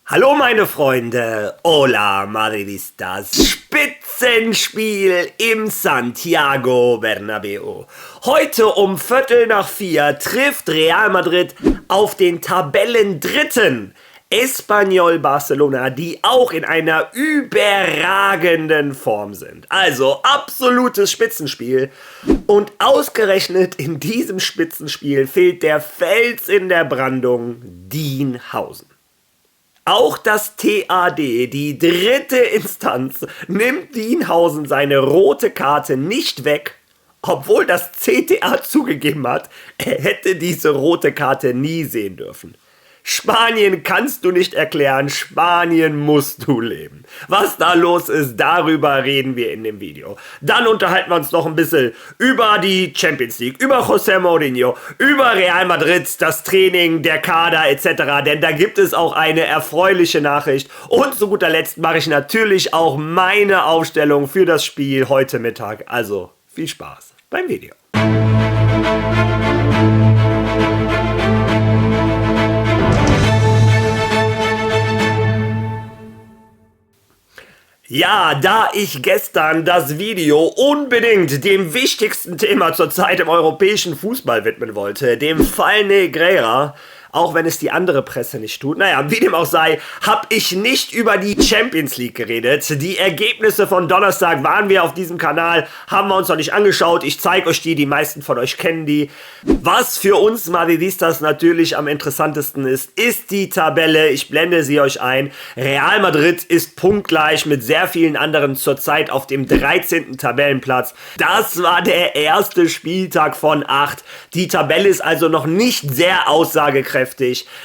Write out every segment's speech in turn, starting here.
Hallo meine Freunde, hola Madridistas, Spitzenspiel im Santiago Bernabéu. Heute um 3:15 trifft Real Madrid auf den Tabellendritten Espanyol Barcelona, die auch in einer überragenden Form sind. Also absolutes Spitzenspiel. Und ausgerechnet in diesem Spitzenspiel fehlt der Fels in der Brandung, Dienhausen. Auch das TAD, die dritte Instanz, nimmt Dienhausen seine rote Karte nicht weg, obwohl das CTA zugegeben hat, er hätte diese rote Karte nie sehen dürfen. Spanien kannst du nicht erklären, Spanien musst du leben. Was da los ist, darüber reden wir in dem Video. Dann unterhalten wir uns noch ein bisschen über die Champions League, über José Mourinho, über Real Madrid, das Training, der Kader etc. Denn da gibt es auch eine erfreuliche Nachricht. Und zu guter Letzt mache ich natürlich auch meine Aufstellung für das Spiel heute Mittag. Also viel Spaß beim Video. Ja, da ich gestern das Video unbedingt dem wichtigsten Thema zurzeit im europäischen Fußball widmen wollte, dem Fall Negreira, auch wenn es die andere Presse nicht tut. Naja, wie dem auch sei, habe ich nicht über die Champions League geredet. Die Ergebnisse von Donnerstag waren wir auf diesem Kanal, haben wir uns noch nicht angeschaut. Ich zeige euch die meisten von euch kennen die. Was für uns Madridistas natürlich am interessantesten ist die Tabelle. Ich blende sie euch ein. Real Madrid ist punktgleich mit sehr vielen anderen zurzeit auf dem 13. Tabellenplatz. Das war der erste Spieltag von 8. Die Tabelle ist also noch nicht sehr aussagekräftig.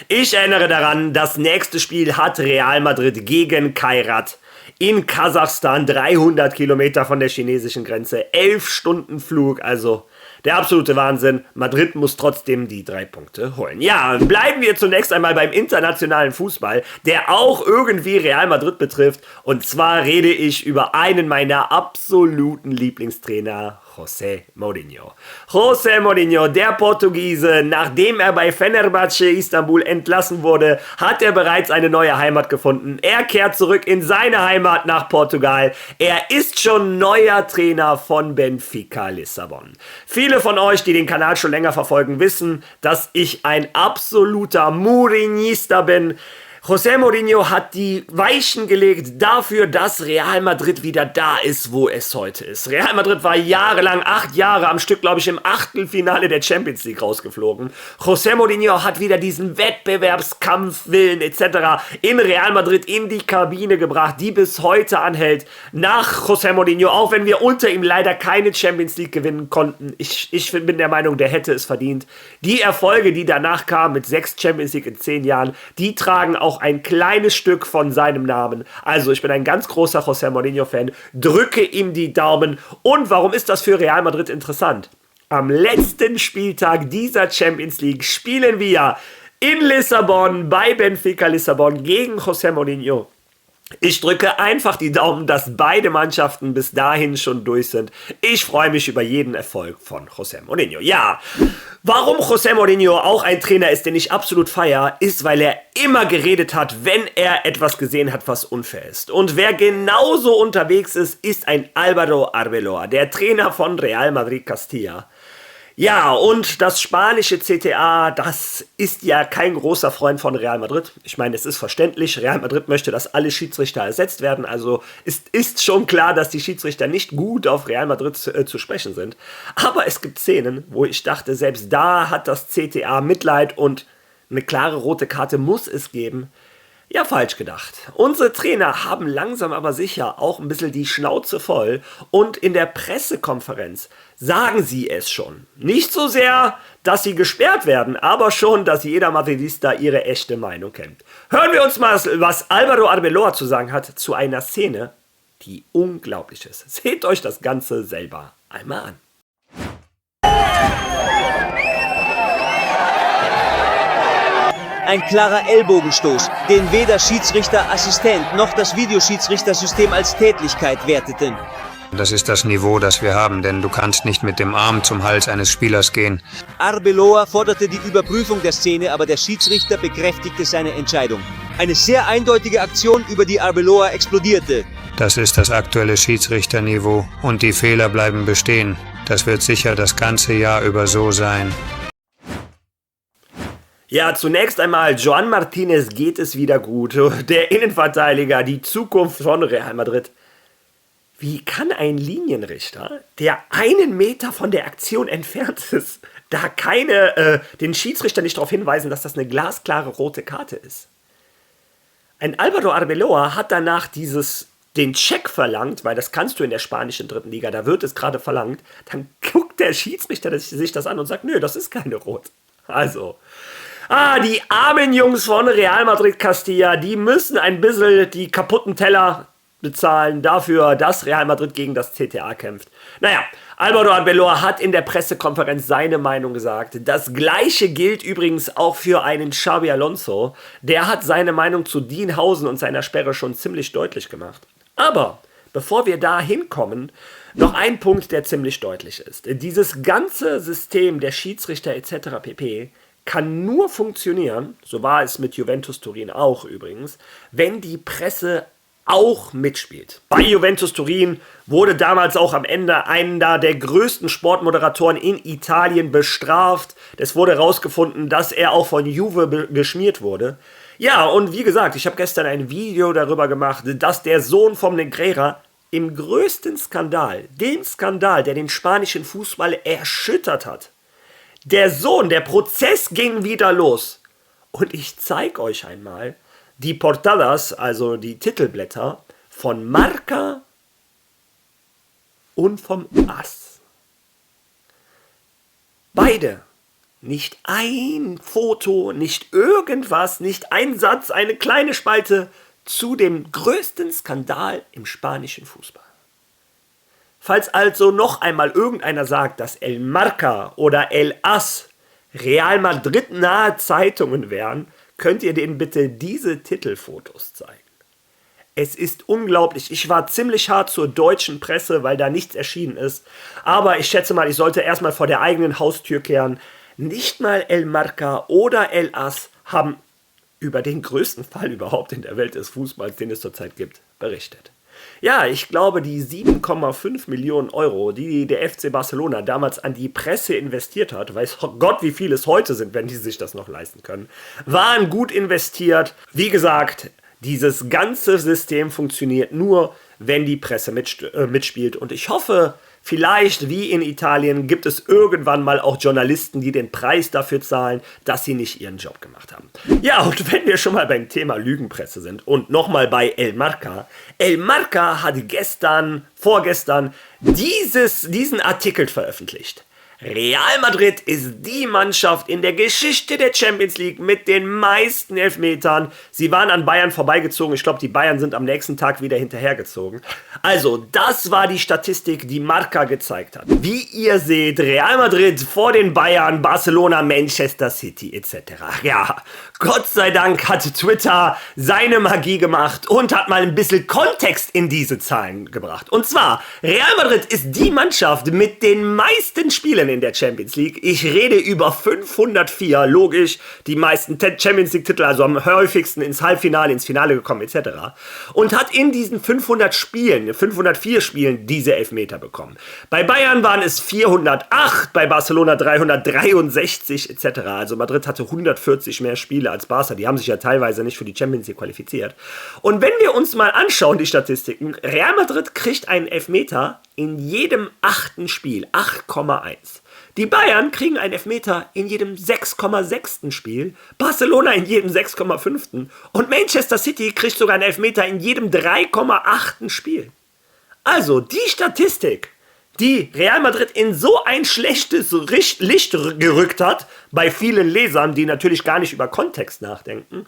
Ich erinnere daran, das nächste Spiel hat Real Madrid gegen Kairat in Kasachstan, 300 Kilometer von der chinesischen Grenze, 11 Stunden Flug, also der absolute Wahnsinn. Madrid muss trotzdem die 3 Punkte holen. Ja, bleiben wir zunächst einmal beim internationalen Fußball, der auch irgendwie Real Madrid betrifft. Und zwar rede ich über einen meiner absoluten Lieblingstrainer, José Mourinho. José Mourinho, der Portugiese, nachdem er bei Fenerbahce Istanbul entlassen wurde, hat er bereits eine neue Heimat gefunden. Er kehrt zurück in seine Heimat nach Portugal. Er ist schon neuer Trainer von Benfica Lissabon. Viele von euch, die den Kanal schon länger verfolgen, wissen, dass ich ein absoluter Mourinhista bin. José Mourinho hat die Weichen gelegt dafür, dass Real Madrid wieder da ist, wo es heute ist. Real Madrid war jahrelang, 8 Jahre am Stück, glaube ich, im Achtelfinale der Champions League rausgeflogen. José Mourinho hat wieder diesen Wettbewerbskampfwillen etc. in Real Madrid in die Kabine gebracht, die bis heute anhält. Nach José Mourinho, auch wenn wir unter ihm leider keine Champions League gewinnen konnten, ich bin der Meinung, der hätte es verdient. Die Erfolge, die danach kamen mit 6 Champions League in 10 Jahren, die tragen auch ein kleines Stück von seinem Namen. Also ich bin ein ganz großer José Mourinho-Fan, drücke ihm die Daumen. Und warum ist das für Real Madrid interessant? Am letzten Spieltag dieser Champions League spielen wir in Lissabon bei Benfica Lissabon gegen José Mourinho. Ich drücke einfach die Daumen, dass beide Mannschaften bis dahin schon durch sind. Ich freue mich über jeden Erfolg von José Mourinho. Ja, warum José Mourinho auch ein Trainer ist, den ich absolut feiere, ist, weil er immer geredet hat, wenn er etwas gesehen hat, was unfair ist. Und wer genauso unterwegs ist, ist ein Álvaro Arbeloa, der Trainer von Real Madrid Castilla. Ja, und das spanische CTA, das ist ja kein großer Freund von Real Madrid. Ich meine, es ist verständlich, Real Madrid möchte, dass alle Schiedsrichter ersetzt werden. Also ist schon klar, dass die Schiedsrichter nicht gut auf Real Madrid zu sprechen sind. Aber es gibt Szenen, wo ich dachte, selbst da hat das CTA Mitleid und eine klare rote Karte muss es geben. Ja, falsch gedacht. Unsere Trainer haben langsam aber sicher auch ein bisschen die Schnauze voll und in der Pressekonferenz sagen sie es schon. Nicht so sehr, dass sie gesperrt werden, aber schon, dass jeder Madridista ihre echte Meinung kennt. Hören wir uns mal, was Álvaro Arbeloa zu sagen hat zu einer Szene, die unglaublich ist. Seht euch das Ganze selber einmal an. Ein klarer Ellbogenstoß, den weder Schiedsrichterassistent noch das Videoschiedsrichtersystem als Tätlichkeit werteten. Das ist das Niveau, das wir haben, denn du kannst nicht mit dem Arm zum Hals eines Spielers gehen. Arbeloa forderte die Überprüfung der Szene, aber der Schiedsrichter bekräftigte seine Entscheidung. Eine sehr eindeutige Aktion, über die Arbeloa explodierte. Das ist das aktuelle Schiedsrichterniveau und die Fehler bleiben bestehen. Das wird sicher das ganze Jahr über so sein. Ja, zunächst einmal, Joan Martinez geht es wieder gut. Der Innenverteidiger, die Zukunft von Real Madrid. Wie kann ein Linienrichter, der 1 Meter von der Aktion entfernt ist, da den Schiedsrichter nicht darauf hinweisen, dass das eine glasklare rote Karte ist? Ein Álvaro Arbeloa hat danach den Check verlangt, weil das kannst du in der spanischen 3. Liga, da wird es gerade verlangt. Dann guckt der Schiedsrichter sich das an und sagt, nö, das ist keine Rot. Also, die armen Jungs von Real Madrid Castilla, die müssen ein bisschen die kaputten Teller bezahlen dafür, dass Real Madrid gegen das CTA kämpft. Naja, Álvaro Arbeloa hat in der Pressekonferenz seine Meinung gesagt. Das Gleiche gilt übrigens auch für einen Xabi Alonso. Der hat seine Meinung zu Dienhausen und seiner Sperre schon ziemlich deutlich gemacht. Aber bevor wir da hinkommen, noch ein Punkt, der ziemlich deutlich ist. Dieses ganze System der Schiedsrichter etc. pp. Kann nur funktionieren, so war es mit Juventus Turin auch übrigens, wenn die Presse auch mitspielt. Bei Juventus Turin wurde damals auch am Ende einer der größten Sportmoderatoren in Italien bestraft. Es wurde herausgefunden, dass er auch von Juve geschmiert wurde. Ja, und wie gesagt, ich habe gestern ein Video darüber gemacht, dass der Sohn vom Negreira im größten Skandal, dem Skandal, der den spanischen Fußball erschüttert hat, der Prozess ging wieder los. Und ich zeige euch einmal die Portadas, also die Titelblätter von Marca und vom AS. Beide. Nicht ein Foto, nicht irgendwas, nicht ein Satz, eine kleine Spalte zu dem größten Skandal im spanischen Fußball. Falls also noch einmal irgendeiner sagt, dass El Marca oder El AS Real Madrid nahe Zeitungen wären, könnt ihr denen bitte diese Titelfotos zeigen. Es ist unglaublich. Ich war ziemlich hart zur deutschen Presse, weil da nichts erschienen ist. Aber ich schätze mal, ich sollte erstmal vor der eigenen Haustür kehren. Nicht mal El Marca oder El AS haben über den größten Fall überhaupt in der Welt des Fußballs, den es zurzeit gibt, berichtet. Ja, ich glaube, die 7,5 Millionen Euro, die der FC Barcelona damals an die Presse investiert hat, weiß Gott, wie viel es heute sind, wenn die sich das noch leisten können, waren gut investiert. Wie gesagt, dieses ganze System funktioniert nur, wenn die Presse mitspielt. Und ich hoffe, vielleicht wie in Italien gibt es irgendwann mal auch Journalisten, die den Preis dafür zahlen, dass sie nicht ihren Job gemacht haben. Ja, und wenn wir schon mal beim Thema Lügenpresse sind und nochmal bei El Marca. El Marca hat vorgestern diesen Artikel veröffentlicht. Real Madrid ist die Mannschaft in der Geschichte der Champions League mit den meisten Elfmetern. Sie waren an Bayern vorbeigezogen. Ich glaube, die Bayern sind am nächsten Tag wieder hinterhergezogen. Also, das war die Statistik, die Marca gezeigt hat. Wie ihr seht, Real Madrid vor den Bayern, Barcelona, Manchester City etc. Ja, Gott sei Dank hat Twitter seine Magie gemacht und hat mal ein bisschen Kontext in diese Zahlen gebracht. Und zwar, Real Madrid ist die Mannschaft mit den meisten Spielen in der Champions League. Ich rede über 504, logisch, die meisten Champions League Titel, also am häufigsten ins Halbfinale, ins Finale gekommen etc. Und hat in diesen 504 Spielen diese Elfmeter bekommen. Bei Bayern waren es 408, bei Barcelona 363 etc. Also Madrid hatte 140 mehr Spiele als Barca. Die haben sich ja teilweise nicht für die Champions League qualifiziert. Und wenn wir uns mal anschauen, die Statistiken, Real Madrid kriegt einen Elfmeter in jedem 8. Spiel, 8,1. Die Bayern kriegen einen Elfmeter in jedem 6,6. Spiel, Barcelona in jedem 6,5. und Manchester City kriegt sogar einen Elfmeter in jedem 3,8. Spiel. Also die Statistik, die Real Madrid in so ein schlechtes Licht gerückt hat, bei vielen Lesern, die natürlich gar nicht über Kontext nachdenken,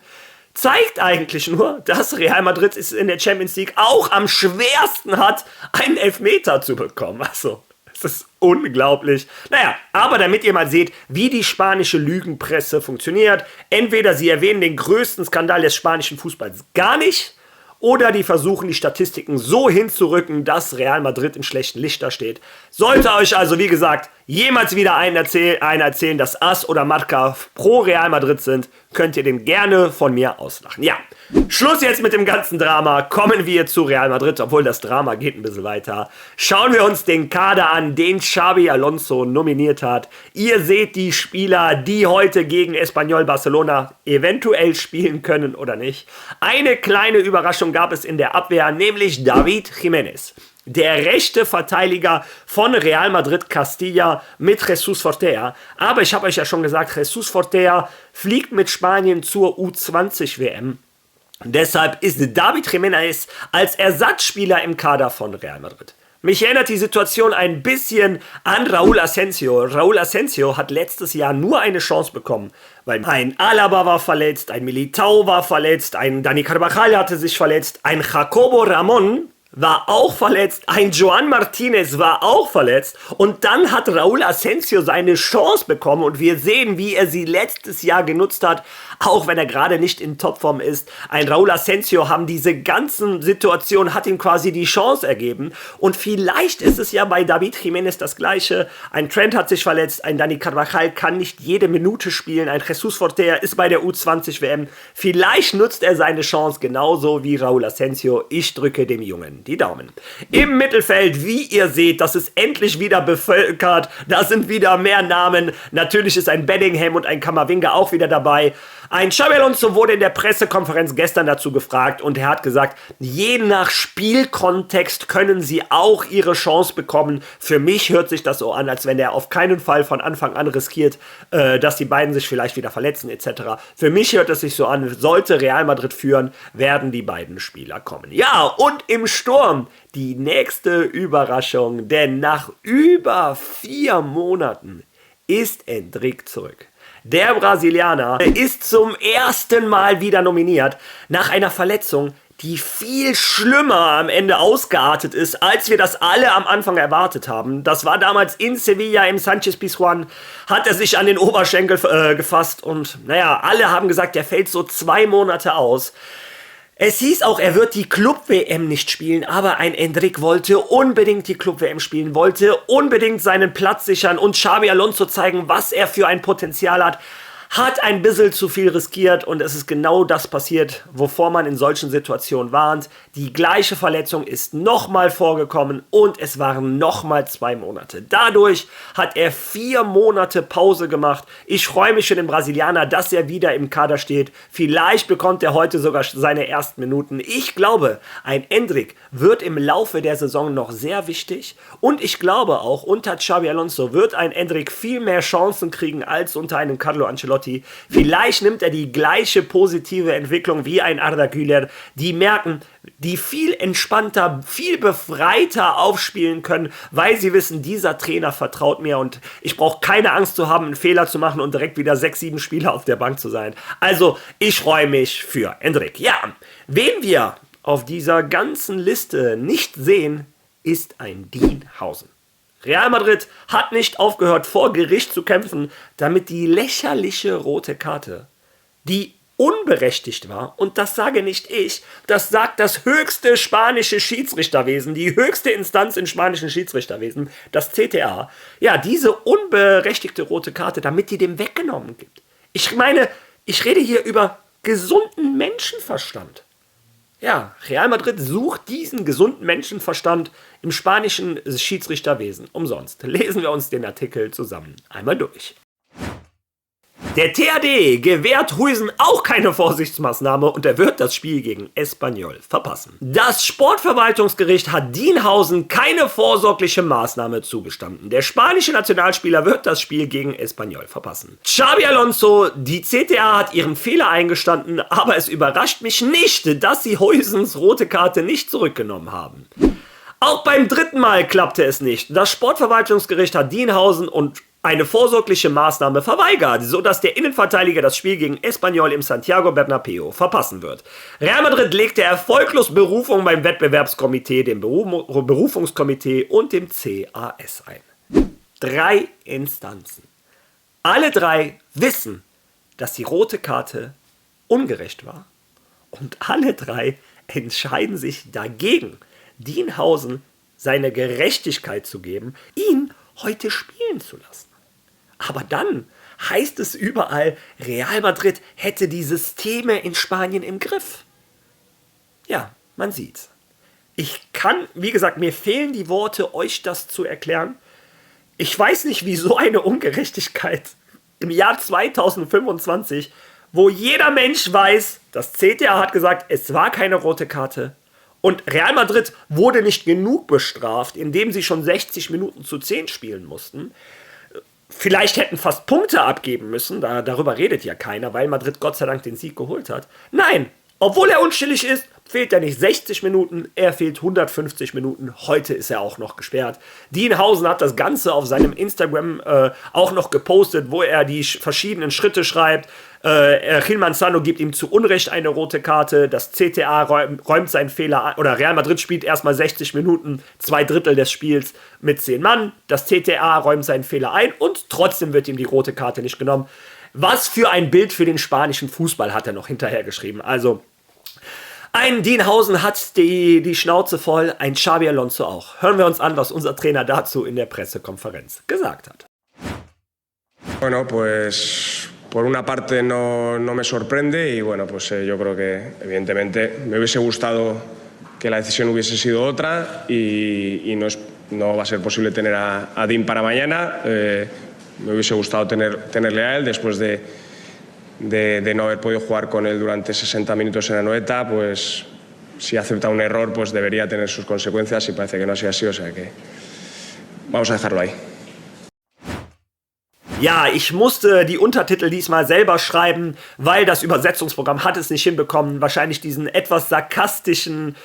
zeigt eigentlich nur, dass Real Madrid es in der Champions League auch am schwersten hat, einen Elfmeter zu bekommen. Also, das ist unglaublich. Naja, aber damit ihr mal seht, wie die spanische Lügenpresse funktioniert, entweder sie erwähnen den größten Skandal des spanischen Fußballs gar nicht, oder die versuchen, die Statistiken so hinzurücken, dass Real Madrid im schlechten Licht da steht. Sollte euch also, wie gesagt, jemals wieder einer erzählen, dass AS oder Marca pro Real Madrid sind, könnt ihr den gerne von mir auslachen. Ja, Schluss jetzt mit dem ganzen Drama. Kommen wir zu Real Madrid, obwohl das Drama geht ein bisschen weiter. Schauen wir uns den Kader an, den Xabi Alonso nominiert hat. Ihr seht die Spieler, die heute gegen Espanyol Barcelona eventuell spielen können oder nicht. Eine kleine Überraschung gab es in der Abwehr, nämlich David Jiménez. Der rechte Verteidiger von Real Madrid Castilla mit Jesus Fortea. Aber ich habe euch ja schon gesagt, Jesus Fortea fliegt mit Spanien zur U20-WM. Deshalb ist David Jiménez als Ersatzspieler im Kader von Real Madrid. Mich erinnert die Situation ein bisschen an Raúl Asensio. Raúl Asensio hat letztes Jahr nur eine Chance bekommen, weil ein Alaba war verletzt, ein Militao war verletzt, ein Dani Carvajal hatte sich verletzt, ein Jacobo Ramón war auch verletzt, ein Joan Martinez war auch verletzt und dann hat Raúl Asensio seine Chance bekommen und wir sehen, wie er sie letztes Jahr genutzt hat, auch wenn er gerade nicht in Topform ist. Ein Raúl Asensio haben diese ganzen Situationen, hat ihm quasi die Chance ergeben und vielleicht ist es ja bei David Jiménez das Gleiche. Ein Trent hat sich verletzt, ein Dani Carvajal kann nicht jede Minute spielen, ein Jesus Fortea ist bei der U20-WM. Vielleicht nutzt er seine Chance genauso wie Raúl Asensio. Ich drücke dem Jungen die Daumen. Im Mittelfeld, wie ihr seht, das ist endlich wieder bevölkert. Da sind wieder mehr Namen. Natürlich ist ein Bellingham und ein Camavinga auch wieder dabei. Ein Xabi Alonso wurde in der Pressekonferenz gestern dazu gefragt und er hat gesagt, je nach Spielkontext können sie auch ihre Chance bekommen. Für mich hört sich das so an, als wenn er auf keinen Fall von Anfang an riskiert, dass die beiden sich vielleicht wieder verletzen etc. Für mich hört es sich so an, sollte Real Madrid führen, werden die beiden Spieler kommen. Ja, und im Sturm die nächste Überraschung, denn nach über 4 Monaten ist Endrick zurück. Der Brasilianer ist zum ersten Mal wieder nominiert nach einer Verletzung, die viel schlimmer am Ende ausgeartet ist, als wir das alle am Anfang erwartet haben. Das war damals in Sevilla im Sánchez-Pizjuán, hat er sich an den Oberschenkel gefasst und naja, alle haben gesagt, der fällt so 2 Monate aus. Es hieß auch, er wird die Club-WM nicht spielen, aber ein Endrick wollte unbedingt die Club-WM spielen, wollte unbedingt seinen Platz sichern und Xabi Alonso zeigen, was er für ein Potenzial hat ein bisschen zu viel riskiert und es ist genau das passiert, wovor man in solchen Situationen warnt. Die gleiche Verletzung ist nochmal vorgekommen und es waren nochmal 2 Monate. Dadurch hat er 4 Monate Pause gemacht. Ich freue mich für den Brasilianer, dass er wieder im Kader steht. Vielleicht bekommt er heute sogar seine ersten Minuten. Ich glaube, ein Endrick wird im Laufe der Saison noch sehr wichtig und ich glaube auch, unter Xabi Alonso wird ein Endrick viel mehr Chancen kriegen als unter einem Carlo Ancelotti. Vielleicht nimmt er die gleiche positive Entwicklung wie ein Arda Güler, die merken, die viel entspannter, viel befreiter aufspielen können, weil sie wissen, dieser Trainer vertraut mir und ich brauche keine Angst zu haben, einen Fehler zu machen und direkt wieder 6, 7 Spieler auf der Bank zu sein. Also, ich freue mich für Endrick. Ja, wen wir auf dieser ganzen Liste nicht sehen, ist ein Dean Housen. Real Madrid hat nicht aufgehört, vor Gericht zu kämpfen, damit die lächerliche rote Karte, die unberechtigt war, und das sage nicht ich, das sagt das höchste spanische Schiedsrichterwesen, die höchste Instanz im spanischen Schiedsrichterwesen, das CTA, ja, diese unberechtigte rote Karte, damit die dem weggenommen gibt. Ich meine, ich rede hier über gesunden Menschenverstand. Ja, Real Madrid sucht diesen gesunden Menschenverstand im spanischen Schiedsrichterwesen umsonst. Lesen wir uns den Artikel zusammen einmal durch. Der THD gewährt Huijsen auch keine Vorsichtsmaßnahme und er wird das Spiel gegen Espanyol verpassen. Das Sportverwaltungsgericht hat Dean Housen keine vorsorgliche Maßnahme zugestanden. Der spanische Nationalspieler wird das Spiel gegen Espanyol verpassen. Xabi Alonso, die CTA hat ihren Fehler eingestanden, aber es überrascht mich nicht, dass sie Huijsens rote Karte nicht zurückgenommen haben. Auch beim 3. Mal klappte es nicht. Das Sportverwaltungsgericht hat Dean Housen und eine vorsorgliche Maßnahme verweigert, sodass der Innenverteidiger das Spiel gegen Espanyol im Santiago Bernabéu verpassen wird. Real Madrid legte erfolglos Berufung beim Wettbewerbskomitee, dem Berufungskomitee und dem CAS ein. 3 Instanzen. Alle 3 wissen, dass die rote Karte ungerecht war und alle 3 entscheiden sich dagegen, Dean Housen seine Gerechtigkeit zu geben, ihn heute spielen zu lassen. Aber dann heißt es überall, Real Madrid hätte die Systeme in Spanien im Griff. Ja, man sieht's. Ich kann, wie gesagt, mir fehlen die Worte, euch das zu erklären. Ich weiß nicht, wie so eine Ungerechtigkeit im Jahr 2025, wo jeder Mensch weiß, das CTA hat gesagt, es war keine rote Karte. Und Real Madrid wurde nicht genug bestraft, indem sie schon 60 Minuten zu 10 spielen mussten. Vielleicht hätten fast Punkte abgeben müssen, darüber redet ja keiner, weil Madrid Gott sei Dank den Sieg geholt hat. Nein, obwohl er unschuldig ist, fehlt er nicht 60 Minuten, er fehlt 150 Minuten. Heute ist er auch noch gesperrt. Dienhausen hat das Ganze auf seinem Instagram auch noch gepostet, wo er die verschiedenen Schritte schreibt. Gil Manzano gibt ihm zu Unrecht eine rote Karte. Das CTA räumt seinen Fehler ein. Oder Real Madrid spielt erstmal 60 Minuten, 2/3 des Spiels mit 10 Mann. Das CTA räumt seinen Fehler ein und trotzdem wird ihm die rote Karte nicht genommen. Was für ein Bild für den spanischen Fußball hat er noch hinterher geschrieben. Also, ein Dienhausen hat die Schnauze voll, ein Xabi Alonso auch. Hören wir uns an, was unser Trainer dazu in der Pressekonferenz gesagt hat. Bueno, pues por una parte no me sorprende y bueno, pues yo creo que evidentemente me hubiese gustado que la decisión hubiese sido otra y no va a ser posible tener a Dean para mañana. Me hubiese gustado tenerle a él después de no haber podido jugar con él durante 60 minutos en la Anoeta, pues si acepta un error pues debería tener sus consecuencias y parece que no ha sido así, o sea que vamos a dejarlo ahí. Ja, ich musste die Untertitel diesmal selber schreiben, weil das Übersetzungsprogramm hat es nicht hinbekommen, wahrscheinlich diesen etwas sarkastischen,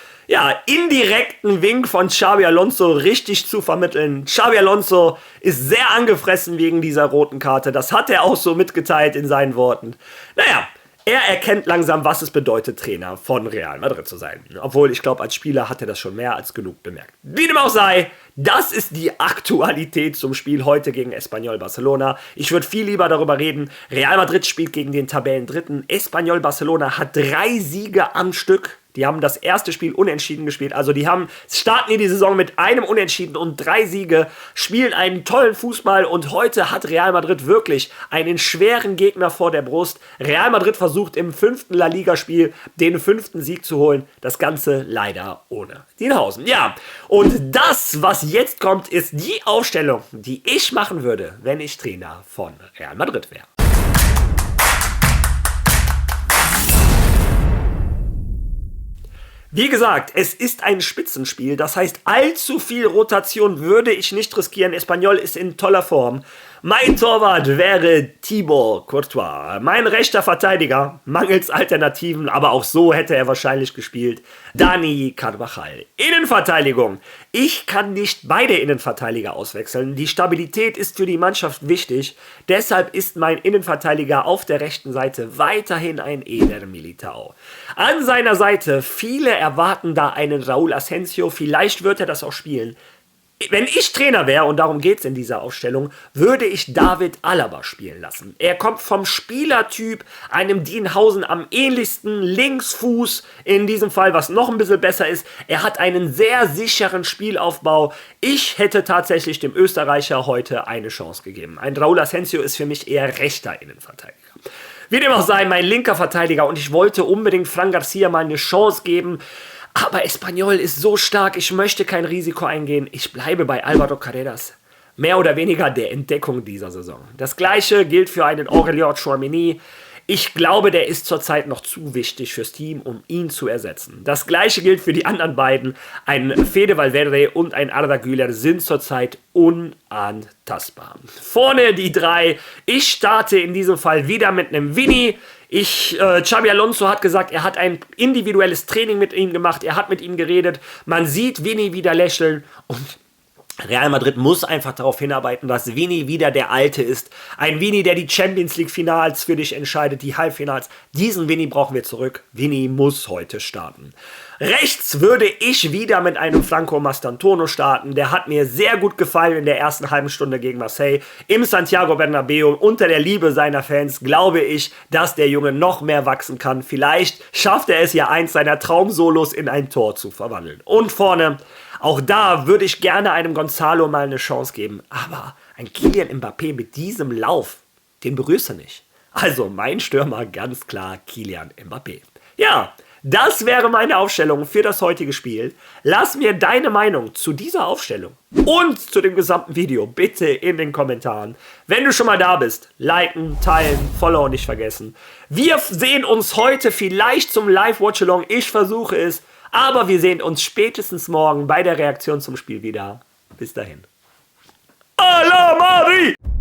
indirekten Wink von Xabi Alonso richtig zu vermitteln. Xabi Alonso ist sehr angefressen wegen dieser roten Karte, das hat er auch so mitgeteilt in seinen Worten. Naja, er erkennt langsam, was es bedeutet, Trainer von Real Madrid zu sein. Obwohl, ich glaube, als Spieler hat er das schon mehr als genug bemerkt. Wie dem auch sei, das ist die Aktualität zum Spiel heute gegen Espanyol Barcelona. Ich würde viel lieber darüber reden. Real Madrid spielt gegen den Tabellendritten. Espanyol Barcelona hat 3 Siege am Stück. Die haben das erste Spiel unentschieden gespielt. Also die starten in die Saison mit einem Unentschieden und 3 Siege, spielen einen tollen Fußball und heute hat Real Madrid wirklich einen schweren Gegner vor der Brust. Real Madrid versucht im 5. La Liga-Spiel den 5. Sieg zu holen. Das Ganze leider ohne Dienhausen. Ja, und das, was jetzt kommt, ist die Aufstellung, die ich machen würde, wenn ich Trainer von Real Madrid wäre. Wie gesagt, es ist ein Spitzenspiel, das heißt, allzu viel Rotation würde ich nicht riskieren. Espanyol ist in toller Form. Mein Torwart wäre Thibaut Courtois. Mein rechter Verteidiger, mangels Alternativen, aber auch so hätte er wahrscheinlich gespielt, Dani Carvajal. Innenverteidigung. Ich kann nicht beide Innenverteidiger auswechseln. Die Stabilität ist für die Mannschaft wichtig. Deshalb ist mein Innenverteidiger auf der rechten Seite weiterhin ein Eder Militao. An seiner Seite, viele erwarten da einen Raúl Asensio. Vielleicht wird er das auch spielen. Wenn ich Trainer wäre, und darum geht es in dieser Aufstellung, würde ich David Alaba spielen lassen. Er kommt vom Spielertyp einem Dienhausen am ähnlichsten, Linksfuß in diesem Fall, was noch ein bisschen besser ist. Er hat einen sehr sicheren Spielaufbau. Ich hätte tatsächlich dem Österreicher heute eine Chance gegeben. Ein Raúl Asensio ist für mich eher rechter Innenverteidiger. Wie dem auch sei, mein linker Verteidiger, und ich wollte unbedingt Fran Garcia mal eine Chance geben, aber Espanyol ist so stark, ich möchte kein Risiko eingehen. Ich bleibe bei Álvaro Carreras. Mehr oder weniger der Entdeckung dieser Saison. Das gleiche gilt für einen Aurélien Tchouaméni. Ich glaube, der ist zurzeit noch zu wichtig fürs Team, um ihn zu ersetzen. Das gleiche gilt für die anderen beiden. Ein Fede Valverde und ein Arda Güler sind zurzeit unantastbar. Vorne die 3. Ich starte in diesem Fall wieder mit einem Vini. Xabi Alonso hat gesagt, er hat ein individuelles Training mit ihm gemacht, er hat mit ihm geredet, man sieht Vini wieder lächeln und Real Madrid muss einfach darauf hinarbeiten, dass Vini wieder der Alte ist. Ein Vini, der die Champions League Finals für dich entscheidet, die Halbfinals. Diesen Vini brauchen wir zurück. Vini muss heute starten. Rechts würde ich wieder mit einem Franco Mastantuono starten. Der hat mir sehr gut gefallen in der ersten halben Stunde gegen Marseille. Im Santiago Bernabéu unter der Liebe seiner Fans glaube ich, dass der Junge noch mehr wachsen kann. Vielleicht schafft er es ja, eins seiner Traumsolos in ein Tor zu verwandeln. Und vorne, auch da würde ich gerne einem Gonzalo mal eine Chance geben. Aber ein Kylian Mbappé mit diesem Lauf, den berührst du nicht. Also mein Stürmer ganz klar Kylian Mbappé. Ja, das wäre meine Aufstellung für das heutige Spiel. Lass mir deine Meinung zu dieser Aufstellung und zu dem gesamten Video bitte in den Kommentaren. Wenn du schon mal da bist, liken, teilen, follow nicht vergessen. Wir sehen uns heute vielleicht zum Live-Watch-Along. Ich versuche es, aber wir sehen uns spätestens morgen bei der Reaktion zum Spiel wieder. Bis dahin. À la Marie!